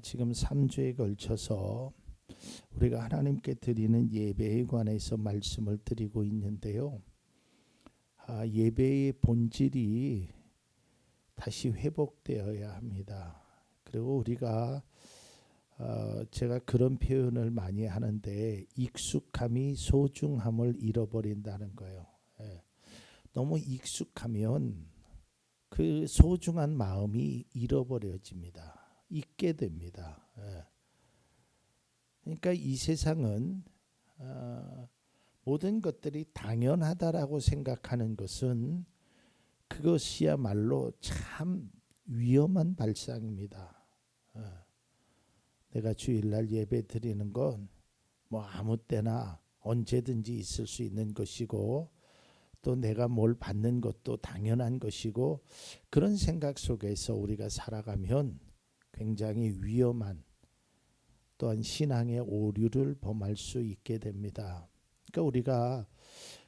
지금 3주에 걸쳐서 우리가 하나님께 드리는 예배에 관해서 말씀을 드리고 있는데요. 예배의 본질이 다시 회복되어야 합니다. 그리고 우리가 제가 그런 표현을 많이 하는데 익숙함이 소중함을 잃어버린다는 거예요. 너무 익숙하면 그 소중한 마음이 잃어버려집니다. 잊게 됩니다. 그러니까 이 세상은 모든 것들이 당연하다라고 생각하는 것은 그것이야말로 참 위험한 발상입니다. 내가 주일날 예배 드리는 건 뭐 아무 때나 언제든지 있을 수 있는 것이고 또 내가 뭘 받는 것도 당연한 것이고 그런 생각 속에서 우리가 살아가면 굉장히 위험한 또한 신앙의 오류를 범할 수 있게 됩니다. 그러니까 우리가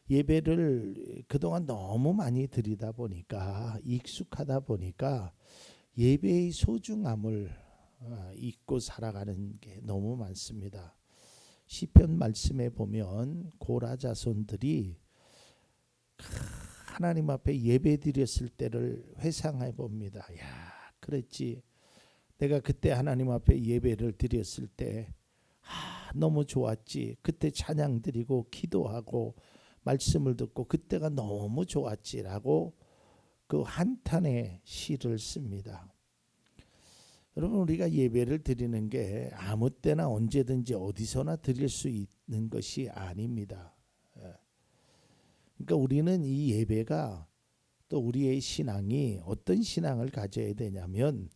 예배를 그동안 너무 많이 드리다 보니까 익숙하다 보니까 예배의 소중함을 잊고 살아가는 게 너무 많습니다. 시편 말씀에 보면 고라 자손들이 하나님 앞에 예배 드렸을 때를 회상해 봅니다. 그랬지. 내가 그때 하나님 앞에 예배를 드렸을 때 너무 좋았지. 그때 찬양 드리고 기도하고 말씀을 듣고 그때가 너무 좋았지라고 그 한탄의 시를 씁니다. 여러분, 우리가 예배를 드리는 게 아무 때나 언제든지 어디서나 드릴 수 있는 것이 아닙니다. 그러니까 우리는 이 예배가 또 우리의 신앙이 어떤 신앙을 가져야 되냐면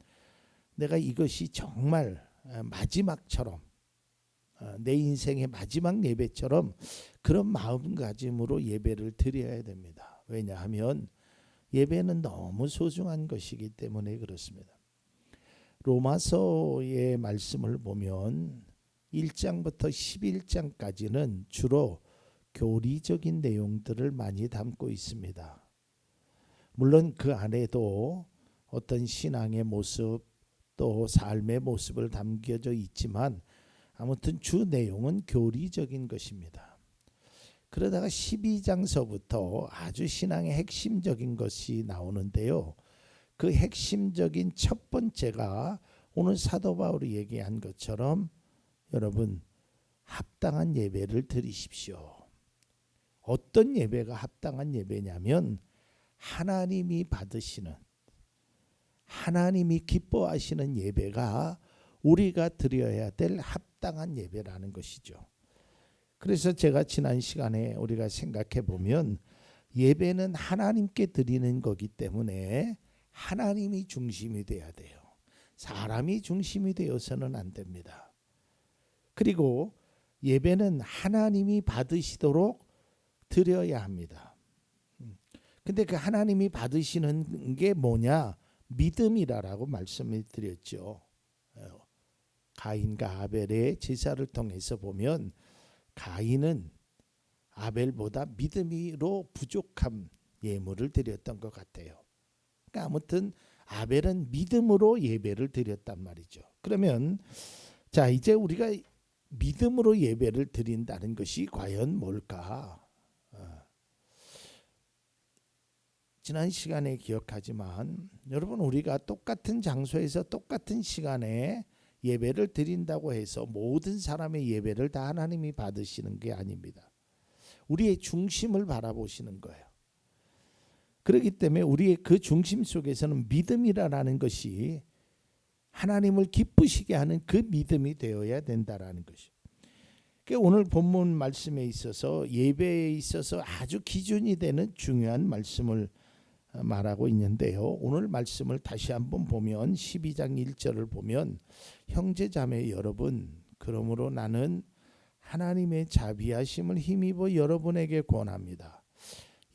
내가 이것이 정말 마지막처럼 내 인생의 마지막 예배처럼 그런 마음가짐으로 예배를 드려야 됩니다. 왜냐하면 예배는 너무 소중한 것이기 때문에 그렇습니다. 로마서의 말씀을 보면 1장부터 11장까지는 주로 교리적인 내용들을 많이 담고 있습니다. 물론 그 안에도 어떤 신앙의 모습 또 삶의 모습을 담겨져 있지만 아무튼 주 내용은 교리적인 것입니다. 그러다가 12장서부터 아주 신앙의 핵심적인 것이 나오는데요. 그 핵심적인 첫 번째가 오늘 사도 바울이 얘기한 것처럼 여러분 합당한 예배를 드리십시오. 어떤 예배가 합당한 예배냐면 하나님이 받으시는 하나님이 기뻐하시는 예배가 우리가 드려야 될 합당한 예배라는 것이죠. 그래서 제가 지난 시간에 우리가 생각해 보면 예배는 하나님께 드리는 거기 때문에 하나님이 중심이 돼야 돼요. 사람이 중심이 되어서는 안 됩니다. 그리고 예배는 하나님이 받으시도록 드려야 합니다. 근데 그 하나님이 받으시는 게 뭐냐? 믿음이라고 말씀을 드렸죠. 가인과 아벨의 제사를 통해서 보면 가인은 아벨보다 믿음으로 부족한 예물을 드렸던 것 같아요. 그러니까 아무튼 아벨은 믿음으로 예배를 드렸단 말이죠. 그러면 자 이제 우리가 믿음으로 예배를 드린다는 것이 과연 뭘까? 지난 시간에 기억하지만 여러분 우리가 똑같은 장소에서 똑같은 시간에 예배를 드린다고 해서 모든 사람의 예배를 다 하나님이 받으시는 게 아닙니다. 우리의 중심을 바라보시는 거예요. 그렇기 때문에 우리의 그 중심 속에서는 믿음이라는 것이 하나님을 기쁘시게 하는 그 믿음이 되어야 된다라는 것이죠. 오늘 본문 말씀에 있어서 예배에 있어서 아주 기준이 되는 중요한 말씀을 말하고 있는데요. 오늘 말씀을 다시 한번 보면 12장 1절을 보면 형제자매 여러분 그러므로 나는 하나님의 자비하심을 힘입어 여러분에게 권합니다.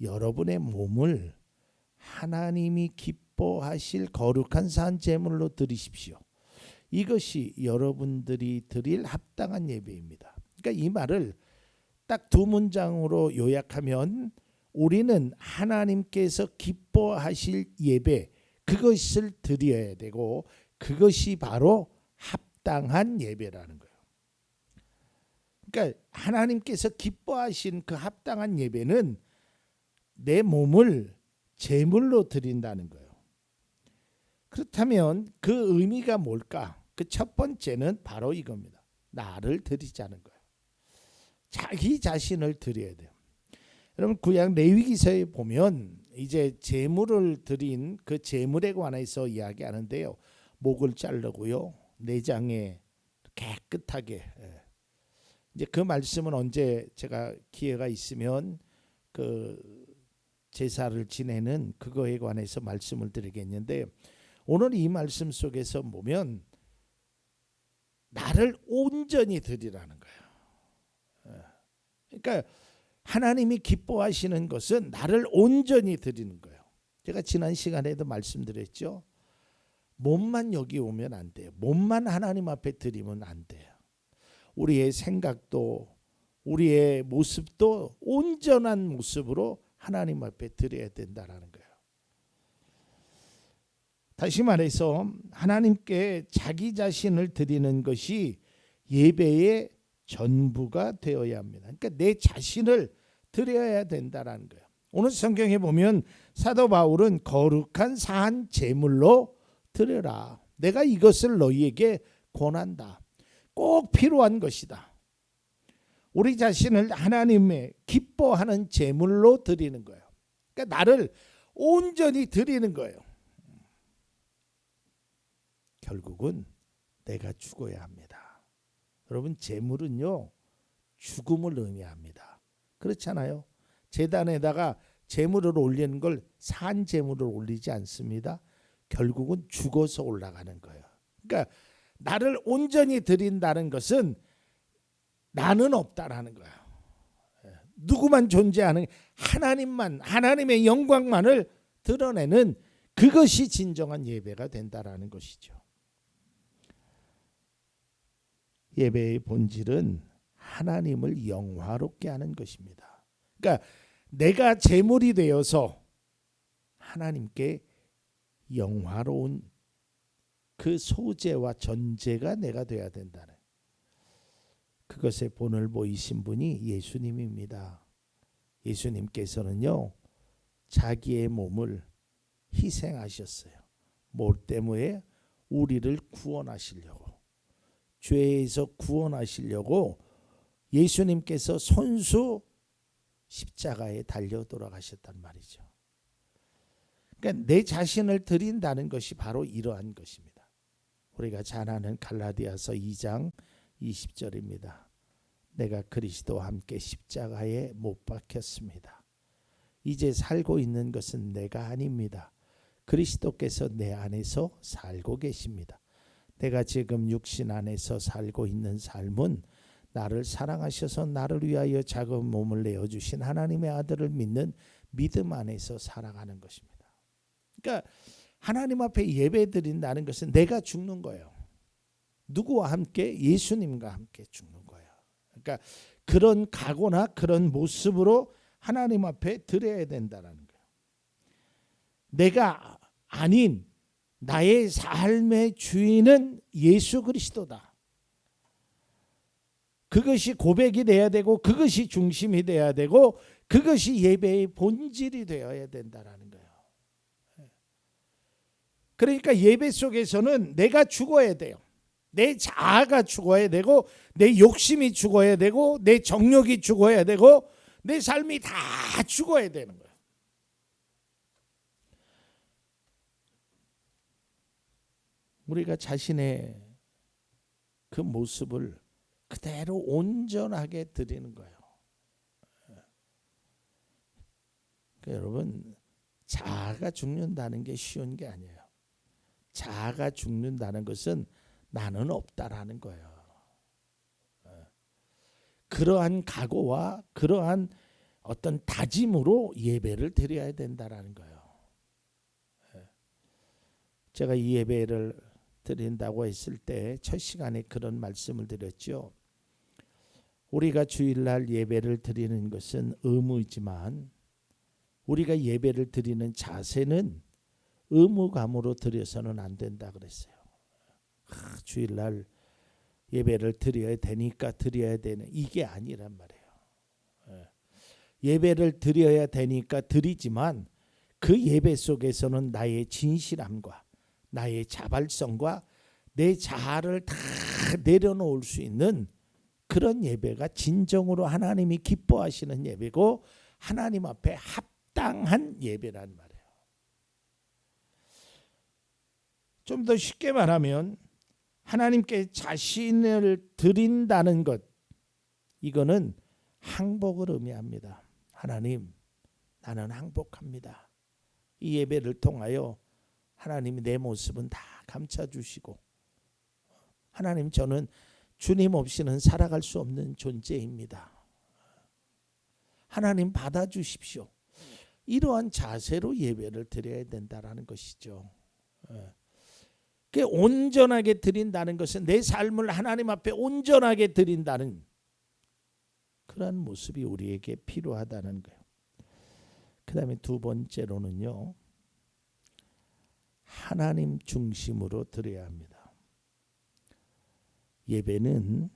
여러분의 몸을 하나님이 기뻐하실 거룩한 산 제물로 드리십시오. 이것이 여러분들이 드릴 합당한 예배입니다. 그러니까 이 말을 딱 두 문장으로 요약하면 우리는 하나님께서 기뻐하실 예배 그것을 드려야 되고 그것이 바로 합당한 예배라는 거예요. 그러니까 하나님께서 기뻐하신 그 합당한 예배는 내 몸을 제물로 드린다는 거예요. 그렇다면 그 의미가 뭘까? 그 첫 번째는 바로 이겁니다. 나를 드리자는 거예요. 자기 자신을 드려야 돼요. 여러분 구약 레위기서에 보면 이제 제물을 드린 그 제물에 관해서 이야기하는데요. 목을 자르고요. 내장에 깨끗하게. 이제 그 말씀은 언제 제가 기회가 있으면 그 제사를 지내는 그거에 관해서 말씀을 드리겠는데, 오늘 이 말씀 속에서 보면 나를 온전히 드리라는 거예요. 그러니까 하나님이 기뻐하시는 것은 나를 온전히 드리는 거예요. 제가 지난 시간에도 말씀드렸죠. 몸만 여기 오면 안 돼요. 몸만 하나님 앞에 드리면 안 돼요. 우리의 생각도 우리의 모습도 온전한 모습으로 하나님 앞에 드려야 된다는 거예요. 다시 말해서 하나님께 자기 자신을 드리는 것이 예배의 전부가 되어야 합니다. 그러니까 내 자신을 드려야 된다는 거예요. 오늘 성경에 보면 사도 바울은 거룩한 산 제물로 드려라. 내가 이것을 너희에게 권한다. 꼭 필요한 것이다. 우리 자신을 하나님의 기뻐하는 제물로 드리는 거예요. 그러니까 나를 온전히 드리는 거예요. 결국은 내가 죽어야 합니다. 여러분 제물은요 죽음을 의미합니다. 그렇잖아요. 제단에다가 제물을 올리는 걸 산 제물을 올리지 않습니다. 결국은 죽어서 올라가는 거예요. 그러니까 나를 온전히 드린다는 것은 나는 없다라는 거예요. 누구만 존재하는 하나님만, 하나님의 영광만을 드러내는 그것이 진정한 예배가 된다라는 것이죠. 예배의 본질은 하나님을 영화롭게 하는 것입니다. 그러니까 내가 제물이 되어서 하나님께 영화로운 그 소재와 전제가 내가 돼야 된다는, 그것의 본을 보이신 분이 예수님입니다. 예수님께서는요 자기의 몸을 희생하셨어요. 뭘 때문에? 우리를 구원하시려고, 죄에서 구원하시려고 예수님께서 손수 십자가에 달려 돌아가셨단 말이죠. 그러니까 내 자신을 드린다는 것이 바로 이러한 것입니다. 우리가 잘 아는 갈라디아서 2장 20절입니다. 내가 그리스도와 함께 십자가에 못 박혔습니다. 이제 살고 있는 것은 내가 아닙니다. 그리스도께서 내 안에서 살고 계십니다. 내가 지금 육신 안에서 살고 있는 삶은 나를 사랑하셔서 나를 위하여 작은 몸을 내어주신 하나님의 아들을 믿는 믿음 안에서 살아가는 것입니다. 그러니까 하나님 앞에 예배 드린다는 것은 내가 죽는 거예요. 누구와 함께? 예수님과 함께 죽는 거예요. 그러니까 그런 각오나 그런 모습으로 하나님 앞에 드려야 된다는 거예요. 내가 아닌 나의 삶의 주인은 예수 그리스도다. 그것이 고백이 돼야 되고 그것이 중심이 돼야 되고 그것이 예배의 본질이 되어야 된다는 거예요. 그러니까 예배 속에서는 내가 죽어야 돼요. 내 자아가 죽어야 되고 내 욕심이 죽어야 되고 내 정욕이 죽어야 되고 내 삶이 다 죽어야 되는 거예요. 우리가 자신의 그 모습을 그대로 온전하게 드리는 거예요. 그러니까 여러분 자아가 죽는다는 게 쉬운 게 아니에요. 자아가 죽는다는 것은 나는 없다라는 거예요. 그러한 각오와 그러한 어떤 다짐으로 예배를 드려야 된다라는 거예요. 제가 이 예배를 드린다고 했을 때 첫 시간에 그런 말씀을 드렸죠. 우리가 주일날 예배를 드리는 것은 의무이지만 우리가 예배를 드리는 자세는 의무감으로 드려서는 안 된다 그랬어요. 주일날 예배를 드려야 되니까 드려야 되는 이게 아니란 말이에요. 예배를 드려야 되니까 드리지만 그 예배 속에서는 나의 진실함과 나의 자발성과 내 자아를 다 내려놓을 수 있는 그런 예배가 진정으로 하나님이 기뻐하시는 예배고 하나님 앞에 합당한 예배란 말이에요. 좀 더 쉽게 말하면 하나님께 자신을 드린다는 것, 이거는 항복을 의미합니다. 하나님, 나는 항복합니다. 이 예배를 통하여 하나님이 내 모습은 다 감춰주시고, 하나님, 저는 주님 없이는 살아갈 수 없는 존재입니다. 하나님 받아주십시오. 이러한 자세로 예배를 드려야 된다는 것이죠. 온전하게 드린다는 것은 내 삶을 하나님 앞에 온전하게 드린다는 그런 모습이 우리에게 필요하다는 거예요. 그 다음에 두 번째로는요, 하나님 중심으로 드려야 합니다. 예배는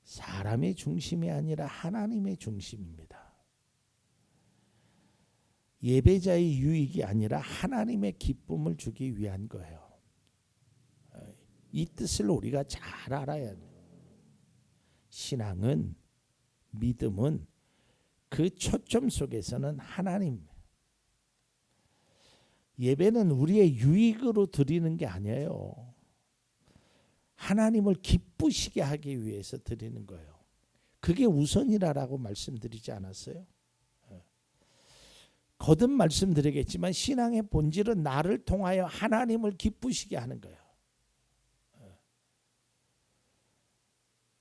사람의 중심이 아니라 하나님의 중심입니다. 예배자의 유익이 아니라 하나님의 기쁨을 주기 위한 거예요. 이 뜻을 우리가 잘 알아야 돼요. 신앙은, 믿음은 그 초점 속에서는 하나님. 예배는 우리의 유익으로 드리는 게 아니에요. 하나님을 기쁘시게 하기 위해서 드리는 거예요. 그게 우선이라고 말씀드리지 않았어요? 거듭 말씀드리겠지만 신앙의 본질은 나를 통하여 하나님을 기쁘시게 하는 거예요.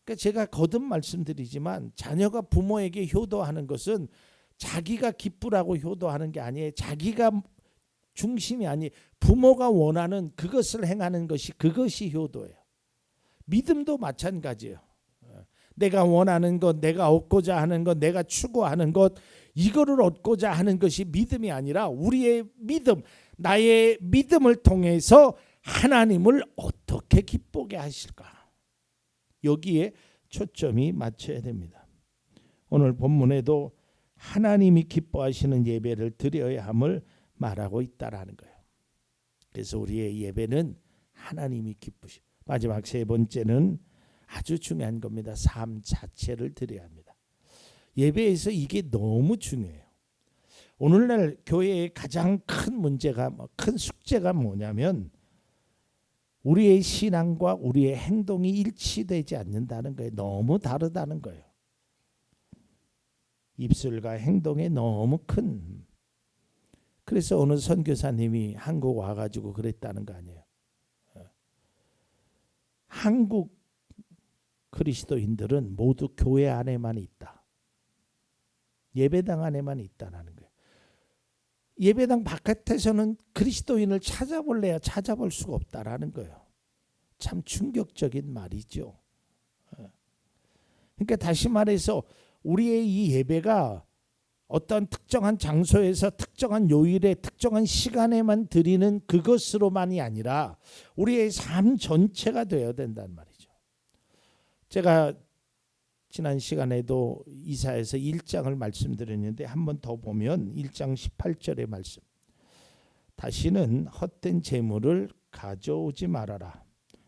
그러니까 제가 거듭 말씀드리지만 자녀가 부모에게 효도하는 것은 자기가 기쁘라고 효도하는 게 아니에요. 자기가 중심이 아니 부모가 원하는 그것을 행하는 것이 그것이 효도예요. 믿음도 마찬가지예요. 내가 원하는 것, 내가 얻고자 하는 것, 내가 추구하는 것, 이거를 얻고자 하는 것이 믿음이 아니라 우리의 믿음, 나의 믿음을 통해서 하나님을 어떻게 기쁘게 하실까? 여기에 초점이 맞춰야 됩니다. 오늘 본문에도 하나님이 기뻐하시는 예배를 드려야 함을 말하고 있다라는 거예요. 그래서 우리의 예배는 하나님이 기쁘시고, 마지막 세 번째는 아주 중요한 겁니다. 삶 자체를 드려야 합니다. 예배에서 이게 너무 중요해요. 오늘날 교회의 가장 큰 문제가, 큰 숙제가 뭐냐면 우리의 신앙과 우리의 행동이 일치되지 않는다는 거예요. 너무 다르다는 거예요. 입술과 행동에 너무 큰. 그래서 어느 선교사님이 한국 와가지고 그랬다는 거 아니에요. 한국 그리스도인들은 모두 교회 안에만 있다. 예배당 안에만 있다는 거예요. 예배당 바깥에서는 그리스도인을 찾아볼래야 찾아볼 수가 없다라는 거예요. 참 충격적인 말이죠. 그러니까 다시 말해서 우리의 이 예배가 어떤 특정한 장소에서 특정한 요일에 특정한 시간에만 드리는 그것으로만이 아니라 우리의 삶 전체가 되어야 된다는 말이죠. 제가 지난 시간에도 이사야서 1장을 말씀드렸는데 한 번 더 보면 1장 18절의 말씀. 다시는 헛된 재물을 가져오지 말아라.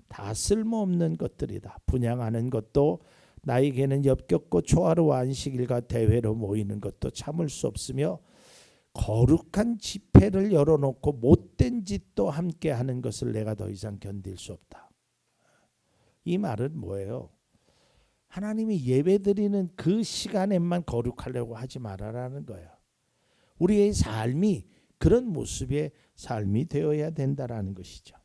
다 쓸모없는 것들이다. 분향하는 것도 나에게는 역겹고 초하루와 안식일과 대회로 모이는 것도 참을 수 없으며 거룩한 집회를 열어놓고 못된 짓도 함께 하는 것을 내가 더 이상 견딜 수 없다. 이 말은 뭐예요? 하나님이 예배드리는 그 시간에만 거룩하려고 하지 말아라는 거예요. 우리의 삶이 그런 모습의 삶이 되어야 된다라는 것이죠.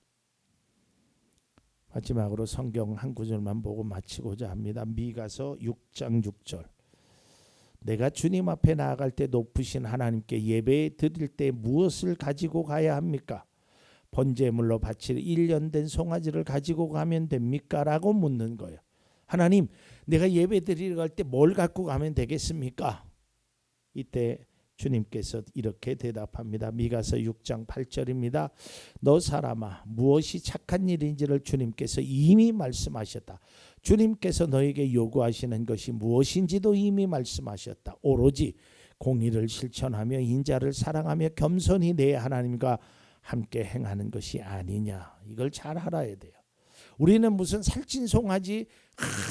마지막으로 성경 한 구절만 보고 마치고자 합니다. 미가서 6장 6절. 내가 주님 앞에 나아갈 때 높으신 하나님께 예배 드릴 때 무엇을 가지고 가야 합니까? 번제물로 바칠 1년 된 송아지를 가지고 가면 됩니까? 라고 묻는 거예요. 하나님, 내가 예배 드리러 갈 때 뭘 갖고 가면 되겠습니까? 이때 주님께서 이렇게 대답합니다. 미가서 6장 8절입니다. 너 사람아, 무엇이 착한 일인지를 주님께서 이미 말씀하셨다. 주님께서 너에게 요구하시는 것이 무엇인지도 이미 말씀하셨다. 오로지 공의를 실천하며 인자를 사랑하며 겸손히 내 하나님과 함께 행하는 것이 아니냐. 이걸 잘 알아야 돼요. 우리는 무슨 살찐송아지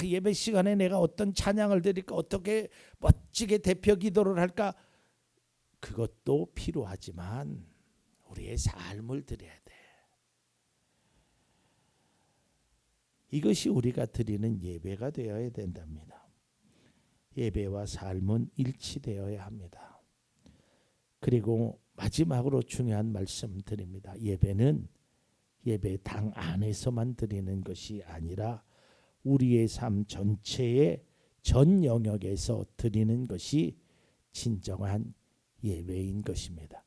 예배 시간에 내가 어떤 찬양을 드릴까, 어떻게 멋지게 대표 기도를 할까, 그것도 필요하지만 우리의 삶을 드려야 돼. 이것이 우리가 드리는 예배가 되어야 된답니다. 예배와 삶은 일치되어야 합니다. 그리고 마지막으로 중요한 말씀 드립니다. 예배는 예배당 안에서만 드리는 것이 아니라 우리의 삶 전체의 전 영역에서 드리는 것이 진정한 예배인 것입니다.